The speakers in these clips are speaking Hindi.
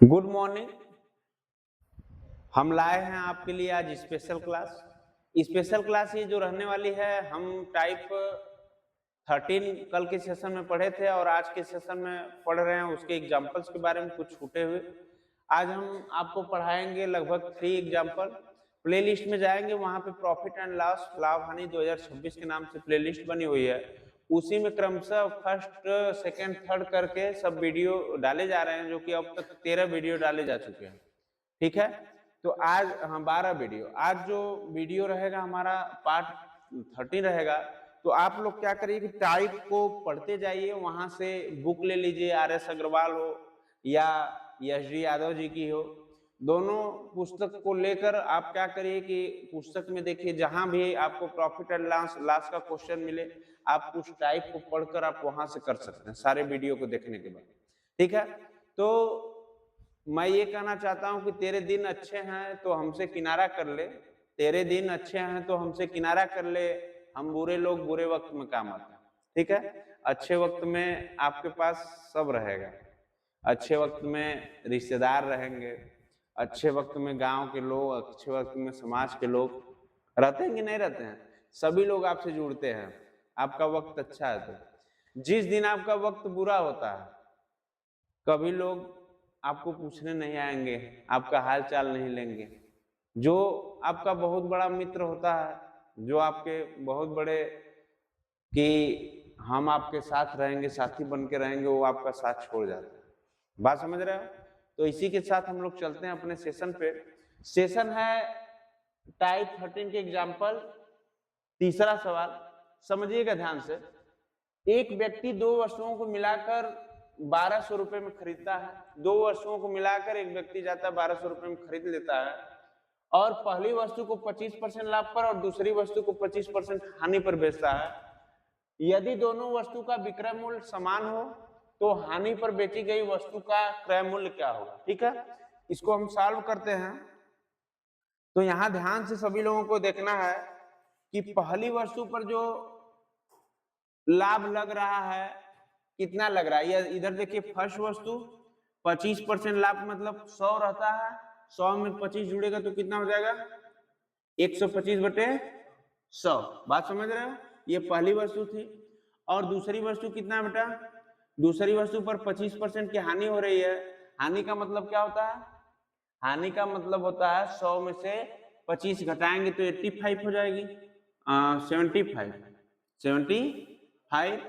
Good morning. हम लाए हैं आपके लिए आज स्पेशल क्लास। स्पेशल क्लास ये जो रहने वाली है, हम टाइप 13 कल के सेशन में पढ़े थे और आज के सेशन में पढ़ रहे हैं उसके एग्जाम्पल्स के बारे में कुछ छूटे हुए। आज हम आपको पढ़ाएंगे लगभग 3 एग्जाम्पल। प्लेलिस्ट में जाएंगे, वहां पे प्रॉफिट एंड लॉस लाभ हानि 2026 के नाम से प्लेलिस्ट बनी हुई है। उसी में क्रमशः फर्स्ट सेकंड थर्ड करके सब वीडियो डाले जा रहे हैं, जो कि अब तक 13 वीडियो डाले जा चुके हैं। ठीक है, तो आज 12 वीडियो। आज जो वीडियो रहेगा हमारा पार्ट 13 रहेगा। तो आप लोग क्या करिए कि टाइप को पढ़ते जाइए, वहां से बुक ले लीजिए, RS अग्रवाल हो या SD यादव जी की हो, दोनों पुस्तक को लेकर आप क्या करिए कि पुस्तक में देखिए, जहां भी आपको प्रॉफिट एंड लॉस का क्वेश्चन मिले, आप उस टाइप को पढ़कर आप वहां से कर सकते हैं सारे वीडियो को देखने के बाद। ठीक है, तो मैं ये कहना चाहता हूं कि तेरे दिन अच्छे हैं तो हमसे किनारा कर ले, तेरे दिन अच्छे हैं तो हमसे किनारा कर ले, हम बुरे लोग बुरे वक्त में काम आते हैं। ठीक है, अच्छे वक्त में आपके पास सब रहेगा, अच्छे वक्त में रिश्तेदार रहेंगे, अच्छे वक्त में गांव के लोग, अच्छे वक्त में समाज के लोग रहते हैं कि नहीं रहते हैं। सभी लोग आपसे जुड़ते हैं, आपका वक्त अच्छा है तो। जिस दिन आपका वक्त बुरा होता है, कभी लोग आपको पूछने नहीं आएंगे, आपका हाल चाल नहीं लेंगे। जो आपका बहुत बड़ा मित्र होता है, जो आपके बहुत बड़े कि हम आपके साथ रहेंगे, साथी बन के रहेंगे, वो आपका साथ छोड़ जाता है। बात समझ रहे हो? तो इसी के साथ हम लोग चलते हैं अपने सेशन पे। सेशन है टाइप 13 के एग्जाम्पल। तीसरा सवाल समझिएगा ध्यान से। एक व्यक्ति दो वस्तुओं को मिलाकर 1200 रुपए में खरीदता है। दो वस्तुओं को मिलाकर एक व्यक्ति जाता है 1200 रुपए में खरीद लेता है, और पहली वस्तु को 25% लाभ पर और दूसरी वस्तु को 25% हानि पर बेचता है। यदि दोनों वस्तु का विक्रय मूल्य समान हो तो हानि पर बेची गई वस्तु का क्रय मूल्य क्या होगा? ठीक है, इसको हम सॉल्व करते हैं। तो यहां ध्यान से सभी लोगों को देखना है कि पहली वस्तु पर जो लाभ लग रहा है कितना लग रहा है। ये इधर देखिए, फर्स्ट वस्तु 25% लाभ मतलब 100 रहता है, 100 में 25 जुड़ेगा तो कितना हो जाएगा? 125 बटे 100। बात समझ रहे हो? ये पहली वस्तु थी। और दूसरी वस्तु कितना बेटा? दूसरी वस्तु पर 25% की हानि हो रही है। हानि का मतलब क्या होता है? हानि का मतलब होता है 100 में से 25 घटाएंगे तो 85 हो जाएगी। 75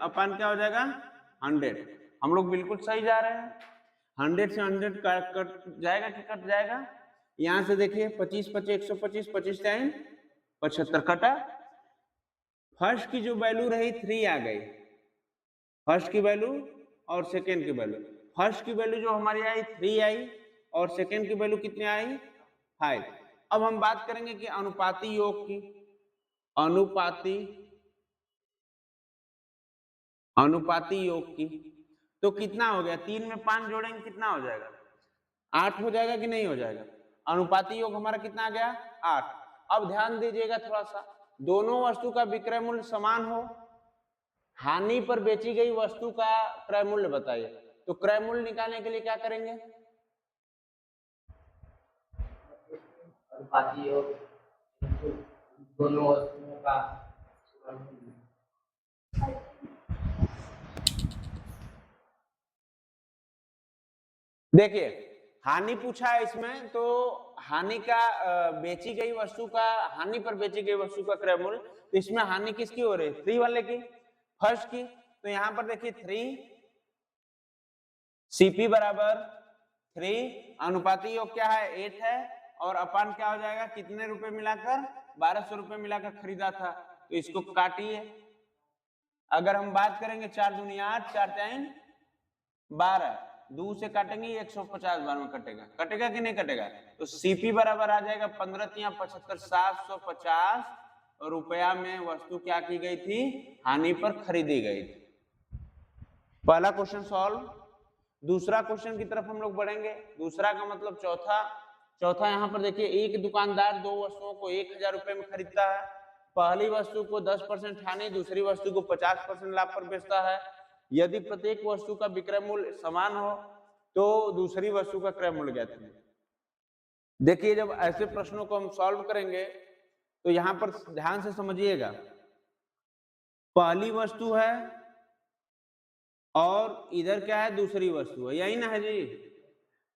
अपन क्या हो जाएगा? 100। हम लोग बिल्कुल सही जा रहे हैं। 100 से 100 कट जाएगा कि कट जाएगा? यहां से देखिए, 25 25 125, 25 टाइम 75 कटा। फर्स्ट की जो वैल्यू रही 3 आ गई, फर्स्ट की वैल्यू और सेकेंड की वैल्यू। फर्स्ट की वैल्यू जो हमारी आई 3 आई, और सेकेंड की वैल्यू कितनी आई? 5। अब हम बात करेंगे कि अनुपाती योग की। अनुपाती योग की तो कितना हो गया? 3 में 5 जोड़ेंगे कितना हो जाएगा? 8 हो जाएगा कि नहीं हो जाएगा? अनुपाती योग हमारा कितना आ गया? 8। अब ध्यान दीजिएगा थोड़ा सा, दोनों वस्तु का विक्रय मूल्य समान हो, हानि पर बेची गई वस्तु का क्रय मूल्य बताइए। तो क्रय मूल्य निकालने के लिए क्या करेंगे? अनुपाती योग दोनों वस्तुओं का। देखिए, हानि पूछा है इसमें, तो हानि का बेची गई वस्तु का, हानि पर बेची गई वस्तु का क्रय मूल्य, तो इसमें हानि किसकी हो रही है? 3 वाले की, फर्स्ट की। तो यहां पर देखिए 3 CP बराबर 3, अनुपाती योग क्या है? 8 है, और अपान क्या हो जाएगा? कितने रुपए मिलाकर? 1200 रुपए मिलाकर खरीदा था, तो इसको काटिए। अगर हम बात करेंगे 4 दूनी 8, 4 टाइम 12, 2 से काटेंगे 150 बार में कटेगा, कटेगा कि नहीं कटेगा? तो CP बराबर आ जाएगा 15 या 75, 750 रुपया में वस्तु क्या की गई थी? हानि पर खरीदी गई थी। पहला क्वेश्चन सॉल्व। दूसरा क्वेश्चन की तरफ हम लोग बढ़ेंगे। दूसरा का मतलब चौथा यहां पर देखिए, एक दुकानदार दो वस्तुओं को 1000 रुपए में खरीदता है। पहली वस्तु को 10% हानि, दूसरी वस्तु को 50% लाभ पर बेचता है। यदि प्रत्येक वस्तु का विक्रय मूल्य समान हो तो दूसरी वस्तु का क्रय मूल्य ज्ञात कीजिए। देखिए जब ऐसे प्रश्नों को हम सॉल्व करेंगे तो यहां पर ध्यान से समझिएगा, पहली वस्तु है और इधर क्या है, दूसरी वस्तु है, यही ना है जी।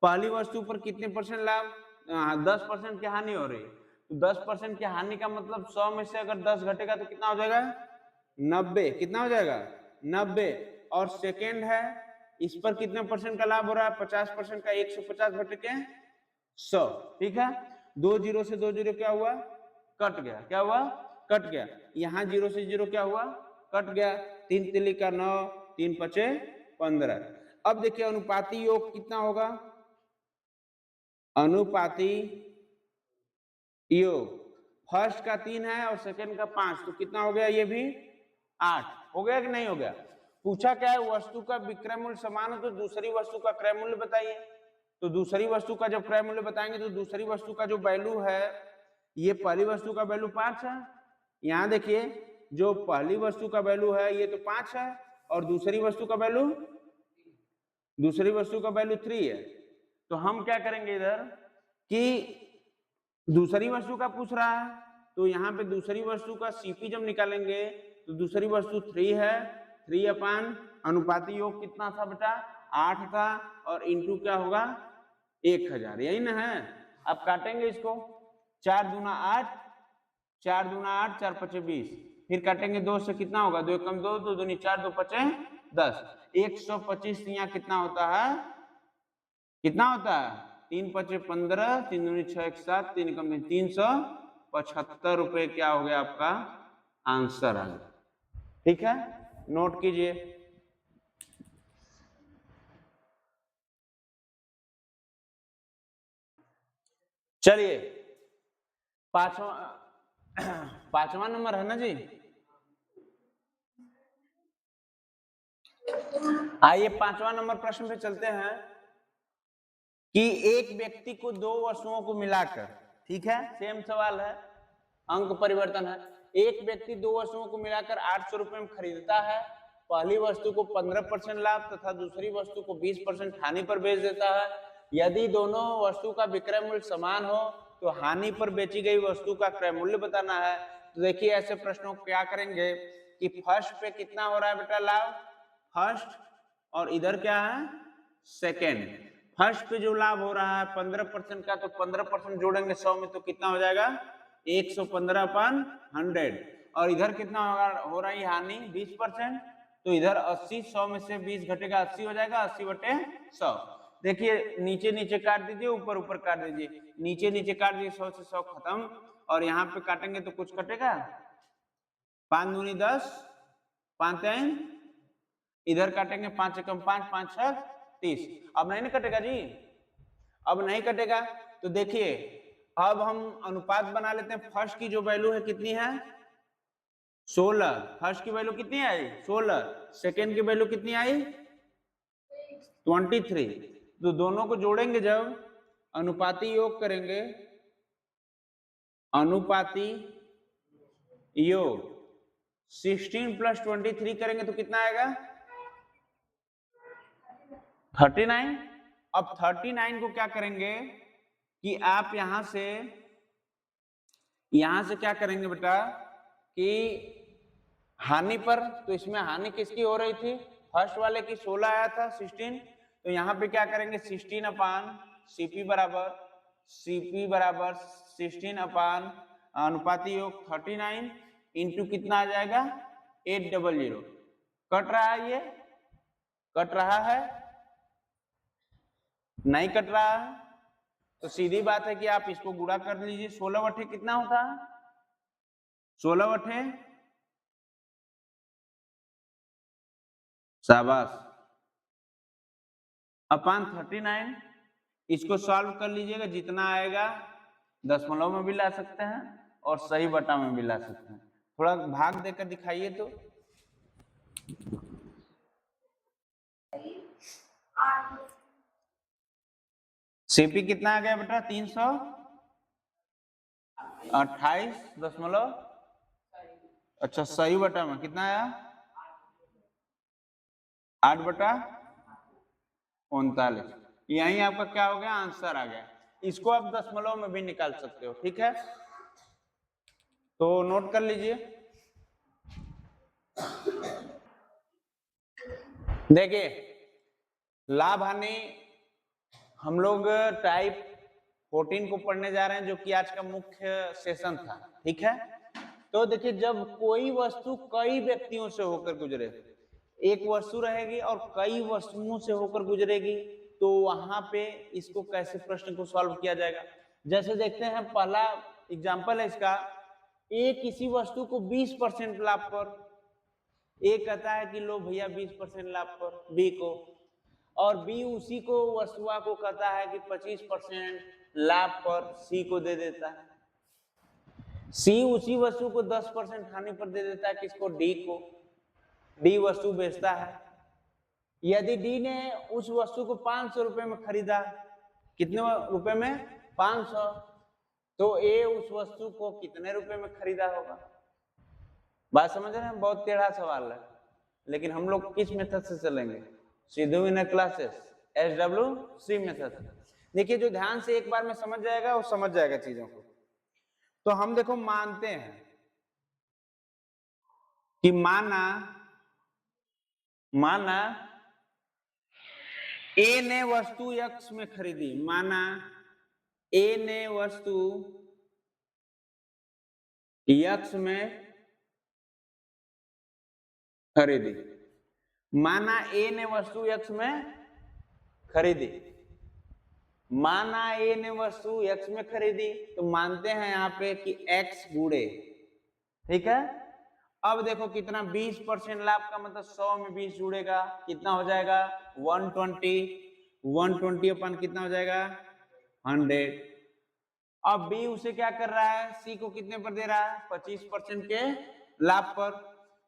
पहली वस्तु पर कितने परसेंट लाभ, 10% की हानि हो रही, तो 10% की हानि का मतलब 100 में से अगर 10 घटेगा तो कितना हो जाएगा, 90। कितना हो जाएगा, 90। और सेकेंड है, इस पर कितने परसेंट का लाभ हो रहा है, 50% का, 150 बटे के 100। ठीक है, 2 जीरो से 2 जीरो क्या हुआ, कट गया। क्या हुआ, कट गया। यहाँ 0 से 0 क्या हुआ, कट गया। 3 तिली का 9, 3 पचे 15। अब देखिए अनुपाती योग कितना होगा, अनुपाती योग फर्स्ट का 3 है और सेकंड का 5, तो कितना हो गया, ये भी 8 हो गया कि नहीं हो गया। पूछा क्या है, वस्तु का विक्रय मूल्य समान हो तो दूसरी वस्तु का क्रय मूल्य बताइए। तो दूसरी वस्तु का जब क्रय मूल्य बताएंगे तो दूसरी वस्तु का जो वैल्यू है, ये पहली वस्तु का वैल्यू 5 है। यहाँ देखिए जो पहली वस्तु का वैल्यू है ये तो 5 है और दूसरी वस्तु का वैल्यू 3 है। तो हम क्या करेंगे इधर कि दूसरी वस्तु का पूछ रहा है तो यहाँ पे दूसरी वस्तु का सीपी जब निकालेंगे तो दूसरी वस्तु 3 है, 3 अपान अनुपाती योग कितना था बेटा, 8 था, और इंटू क्या होगा 1000, यही ना है। अब काटेंगे इसको, 4 दूना 8, 4 दूना 8, 4 पचे 20, फिर काटेंगे 2 से, कितना होगा, 2 कम 2, 2 दूनी 4, 2 पचे 10, 125। यहाँ कितना होता है, कितना होता है, 3 पचे 15, 3 दूनी 6, 1 7, 3 कम 375 रुपए क्या हो गया आपका आंसर है। ठीक है, नोट कीजिए। चलिए पांचवा नंबर है ना जी। आइए 5वां नंबर प्रश्न पे चलते हैं कि एक व्यक्ति को 2 वस्तुओं को मिलाकर, ठीक है सेम सवाल है, अंक परिवर्तन है। एक व्यक्ति 2 वस्तुओं को मिलाकर 800 रुपए में खरीदता है। पहली वस्तु को 15% लाभ तथा दूसरी वस्तु को 20% हानि पर बेच देता है। यदि दोनों वस्तु का विक्रय मूल्य समान हो तो हानि पर बेची गई वस्तु का क्रय मूल्य बताना है। तो देखिए ऐसे प्रश्नों को क्या करेंगे कि फर्स्ट पे कितना हो रहा है बेटा लाभ, फर्स्ट, और इधर क्या है सेकेंड। फर्स्ट पे जो लाभ हो रहा है 15% का, तो 15% जोड़ेंगे 100 में तो कितना हो जाएगा 115/100। और इधर कितना हो रहा है हानि 20%, तो इधर 80, 100 में से 20 घटेगा 80 हो जाएगा, 80/100। देखिए नीचे नीचे काट दीजिए, ऊपर ऊपर काट दीजिए, नीचे नीचे काट दीजिए, 100 से 100 खत्म, और यहाँ पे काटेंगे तो कुछ कटेगा, 5 दूनी 10, 5 3, इधर काटेंगे 5 एकम 5, 5 6 30। अब नहीं कटेगा जी, अब नहीं कटेगा। तो देखिए अब हम अनुपात बना लेते हैं। फर्स्ट की जो वैल्यू है कितनी है 16, फर्स्ट की वैल्यू कितनी आई 16, सेकेंड की वैल्यू कितनी आई 23। तो दोनों को जोड़ेंगे जब अनुपाती योग करेंगे, अनुपाती योग 16 + 23 करेंगे तो कितना आएगा 39। अब 39 को क्या करेंगे कि आप यहां से क्या करेंगे बेटा कि हानि पर, तो इसमें हानि किसकी हो रही थी, फर्स्ट वाले की 16 आया था 16, तो यहाँ पे क्या करेंगे 16 अपान सीपी बराबर 16 अपान अनुपाती योग 39 इंटू कितना आ जाएगा 800। कट रहा है, ये कट रहा है, नहीं कट रहा है, तो सीधी बात है कि आप इसको गुणा कर लीजिए। 16 बटे कितना होता है 16 बटे, शाबाश, अपान 39। इसको सॉल्व कर लीजिएगा, जितना आएगा दशमलव में भी ला सकते हैं और सही बटा में भी ला सकते हैं। थोड़ा भाग देकर दिखाइए तो सीपी कितना आ गया बेटा 328 अच्छा सही बटा में कितना आया 8/39। यही आपका क्या हो गया, आंसर आ गया। इसको आप दशमलव में भी निकाल सकते हो, ठीक है, तो नोट कर लीजिए। देखिए लाभ हानि हम लोग टाइप 14 को पढ़ने जा रहे हैं, जो कि आज का मुख्य सेशन था, ठीक है। तो देखिए जब कोई वस्तु कई व्यक्तियों से होकर गुजरे, एक वस्तु रहेगी और कई वस्तुओं से होकर गुजरेगी, तो वहां पे इसको कैसे प्रश्न को सॉल्व किया जाएगा। जैसे देखते हैं पहला एग्जांपल है इसका, ए किसी वस्तु को 20% लाभ पर, ए कहता है कि लो भैया 20% लाभ पर बी को, और बी उसी को वस्तुआ को कहता है कि 25% लाभ पर सी को दे देता है। सी उसी वस्तु को 10% हानि पर दे देता है, किसको, डी को। डी वस्तु बेचता है। यदि डी ने उस वस्तु को 500 रुपए में खरीदा, कितने रुपए में, 500, तो ए उस वस्तु को कितने रुपए में खरीदा होगा। बात समझ रहे हैं, बहुत टेढ़ा सवाल है, लेकिन हम लोग किस मेथड से चलेंगे, सिद्धू विनय क्लासेस SWC मेथड। देखिए जो ध्यान से एक बार में समझ जाएगा वो समझ जाएगा चीजों को। तो हम देखो मानते हैं कि माना ए ने वस्तु X में खरीदी, माना ए ने वस्तु X में खरीदी, माना ए ने वस्तु X में खरीदी, माना ए ने वस्तु X में खरीदी, तो मानते हैं यहाँ पे कि X गुणे, ठीक है। अब देखो कितना, 20% लाभ का मतलब 100 में 20 जुड़ेगा, कितना हो जाएगा 120, 120 अपन कितना हो जाएगा 100। अब बी उसे क्या कर रहा है, सी को कितने पर दे रहा है, 25% के लाभ पर,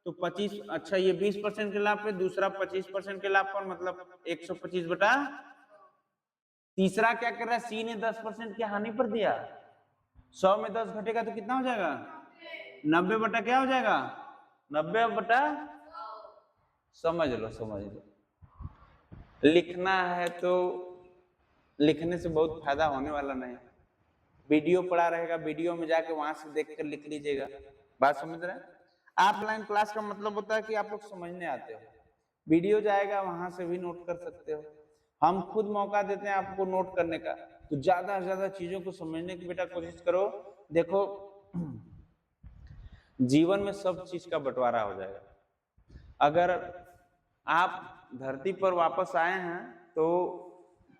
तो 25, अच्छा ये 20% के लाभ पे, दूसरा 25% के लाभ पर, मतलब 125 बटा, तीसरा क्या कर रहा है, सी ने 10% की हानि पर दिया, 100 में 10 घटेगा तो कितना हो जाएगा 90 बटा क्या हो जाएगा 90 बटा, समझ लो समझ लो। लिखना है तो लिखने से बहुत फायदा होने वाला नहीं, वीडियो पड़ा रहेगा, वीडियो में जाके वहां से देखकर लिख लीजिएगा। बात समझ रहे हैं, ऑफलाइन क्लास का मतलब होता है कि आप लोग समझने आते हो, वीडियो जाएगा वहां से भी नोट कर सकते हो। हम खुद मौका देते हैं आपको नोट करने का, तो ज्यादा से ज्यादा चीजों को समझने की बेटा कोशिश करो। देखो जीवन में सब चीज का बंटवारा हो जाएगा। अगर आप धरती पर वापस आए हैं तो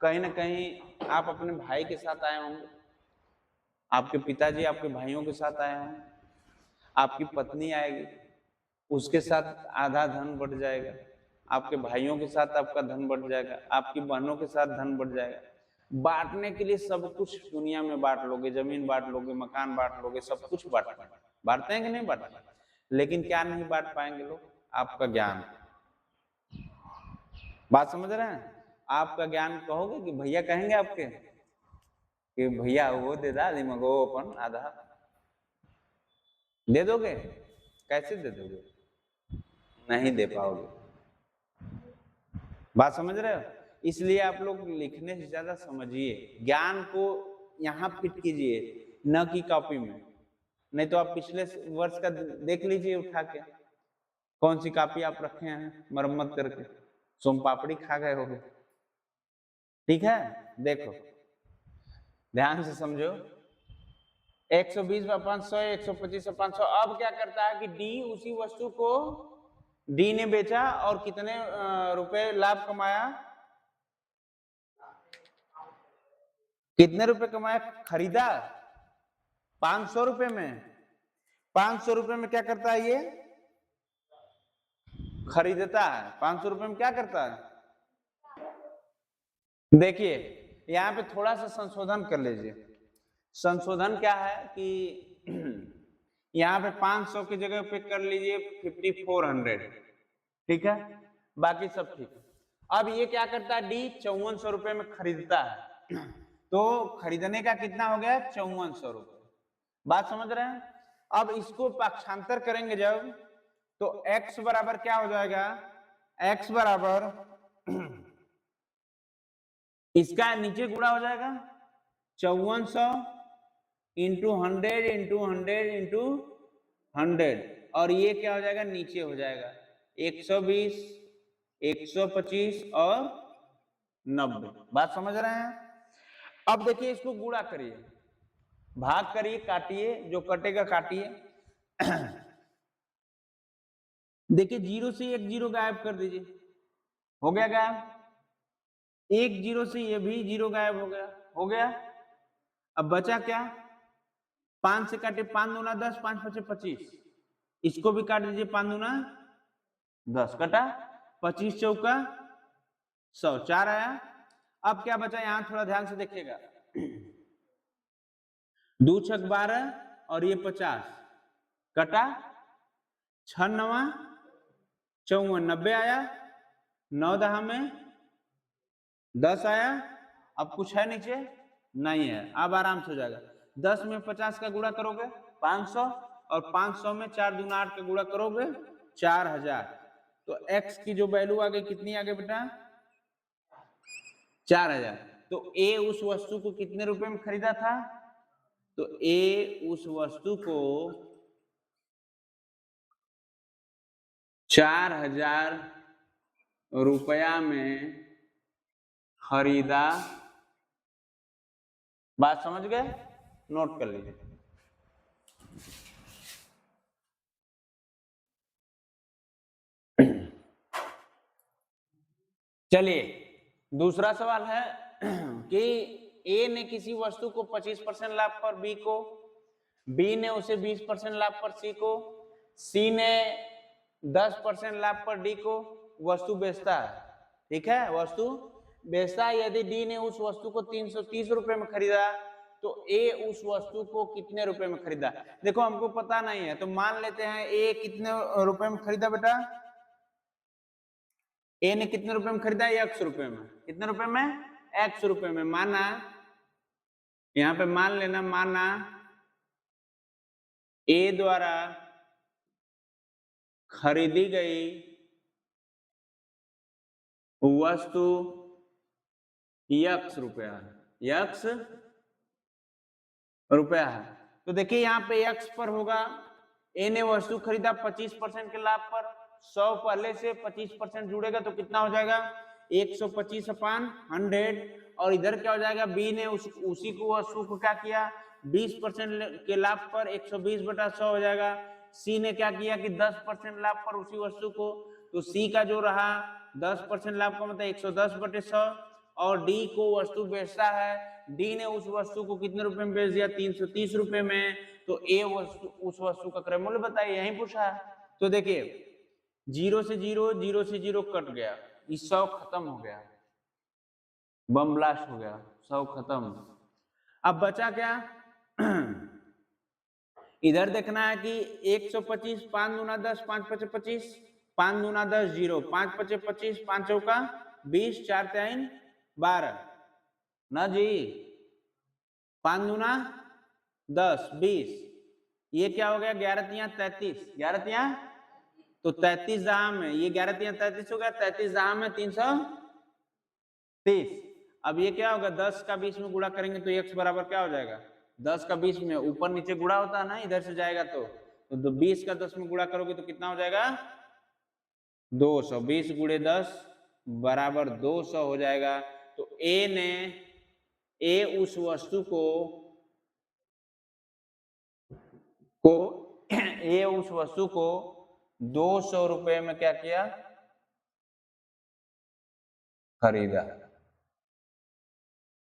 कहीं ना कहीं आप अपने भाई के साथ आए होंगे, आपके पिताजी आपके भाइयों के साथ आए होंगे, आपकी पत्नी आएगी, उसके साथ आधा धन बढ़ जाएगा, आपके भाइयों के साथ आपका धन बढ़ जाएगा, आपकी बहनों के साथ धन बढ़ जाएगा। बांटने के लिए सब कुछ दुनिया में बांट लोगे, जमीन बांट लोगे, मकान बांट लोगे, सब कुछ बांटते हैं कि नहीं बांटते, लेकिन क्या नहीं बांट पाएंगे लोग, आपका ज्ञान। बात समझ रहे हैं, आपका ज्ञान कहोगे कि भैया कहेंगे आपके कि भैया वो दे दा मगो अपन आधा, दे दोगे, कैसे दे दोगे, नहीं दे पाओगे। बात समझ रहे हो, इसलिए आप लोग लिखने से ज्यादा समझिए, ज्ञान को यहाँ फिट कीजिए, न कि कॉपी में। नहीं तो आप पिछले वर्ष का देख लीजिए उठा के, कौन सी कॉपी आप रखे हैं मरम्मत करके, सोम पापड़ी खा गए होगे। ठीक है, देखो ध्यान से समझो, 120 पर 500, 125 पर 500। अब क्या करता है कि डी उसी वस्तु को डी ने बेचा और कितने रुपए लाभ कमाया, कितने रुपए कमाया, खरीदा 500 रुपए में, 500 रुपए में क्या करता है, ये खरीदता है, 500 रुपए में क्या करता है। देखिए यहाँ पे थोड़ा सा संशोधन कर लीजिए, संशोधन क्या है कि यहाँ पे 500 की जगह पे कर लीजिए 5400, ठीक है, बाकी सब ठीक है। अब ये क्या करता है, डी 5400 रुपए में खरीदता है, तो खरीदने का कितना हो गया 5400 रुपए। बात समझ रहे हैं, अब इसको पक्षांतर करेंगे जब, तो x बराबर क्या हो जाएगा, x बराबर इसका नीचे गुणा हो जाएगा 5400 इंटू 100 इंटू 100 इंटू 100, और ये क्या हो जाएगा, नीचे हो जाएगा 120, 125 और 90। बात समझ रहे हैं? अब देखिए इसको गुणा करिए, भाग करिए, काटिए, जो कटेगा काटिए। देखिए 0 से एक 0 गायब कर दीजिए, हो गया गायब। 1 0 से ये भी 0 गायब हो गया, हो गया। अब बचा क्या, 5 से काटे, 5 दूना 10, 5 पचे 25, इसको भी काट दीजिए, 5 दूना 10 कटा, 25 चौका 100, 4 आया। अब क्या बचा, यहां थोड़ा ध्यान से देखिएगा, 2 छक 12 और ये 50 कटा, 6 9 54, 90 आया, 9 दहा में 10 आया। अब कुछ है नीचे, नहीं है। अब आराम से हो जाएगा, 10 में 50 का गुणा करोगे 500, और 500 में 4 दूना 8 का गुणा करोगे 4000। तो x की जो वैल्यू आ गई, कितनी आ गई बेटा, 4000। तो A उस वस्तु को कितने रुपए में खरीदा था, तो A उस वस्तु को 4000 रुपया में खरीदा। बात समझ गए, नोट कर लीजिए। चलिए दूसरा सवाल है कि ए ने किसी वस्तु को 25% लाभ पर बी को, बी ने उसे 20% लाभ पर सी को, सी ने 10% लाभ पर डी को वस्तु बेचता है। ठीक है, वस्तु बेचता है। यदि डी ने उस वस्तु को 330 रुपए में खरीदा, तो ए उस वस्तु को कितने रुपए में खरीदा। देखो हमको पता नहीं है, तो मान लेते हैं ए कितने रुपए में खरीदा बेटा, ए ने कितने रुपए में खरीदा, 100 रुपए में। कितने रुपए में, 100 रुपए में। माना, यहां पे मान लेना, माना ए द्वारा खरीदी गई वस्तु x रुपया, x रुपया है। तो देखिए यहाँ पे x पर होगा, ए ने वस्तु खरीदा 25% के लाभ पर, 100 पहले से 25% जुड़ेगा तो कितना हो जाएगा, 125 अपान 100। और इधर क्या हो जाएगा, बी ने उसी को वस्तु को क्या किया, 20% के लाभ पर 120 बटा 100 हो जाएगा। सी ने क्या किया कि 10% लाभ पर उसी वस्तु को, तो सी का जो रहा 10% लाभ का मतलब 110 बटे 100। और डी को वस्तु बेचता है, डी ने उस वस्तु को कितने रुपए में बेच दिया, 330 रुपए में। तो ए वस्तु, उस वस्तु का क्रय मूल्य बताइए, यही पूछा है। तो देखिए 0 से 0, 0 से 0 कट गया, ये 100 खत्म हो गया, बम ब्लास्ट हो गया, 100 खत्म। अब बचा क्या, इधर देखना है कि 125, 5 दूना 10, 5 पचे 25, 5 दूना 10 0, 5 पचे 25, 5 चौका 20, 4 3 12 ना जी, 5 दूना 10 20, ये क्या हो गया, 11 तिया 33, 11 तिया तो 33 दाम में, ये 11 तिया 33 हो गया, 33 दाम में 330। अब ये क्या होगा, 10 का 20 में गुणा करेंगे तो x बराबर क्या हो जाएगा, 10 का 20 में ऊपर नीचे गुणा होता है ना, इधर से जाएगा तो 20 का 10 में गुणा करोगे तो कितना हो जाएगा, 200। 20 गुणे 10 बराबर 200 हो जाएगा। तो ए उस वस्तु को ए उस वस्तु को 200 रुपए में क्या किया, खरीदा।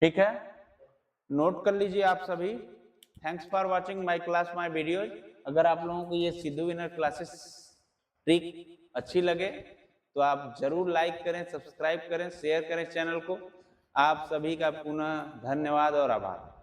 ठीक है, नोट कर लीजिए आप सभी। Thanks for watching my class, my videos. अगर आप लोगों को ये सिद्धू विनर क्लासेस ट्रिक अच्छी लगे तो आप जरूर लाइक करें, सब्सक्राइब करें, शेयर करें चैनल को। आप सभी का पुनः धन्यवाद और आभार।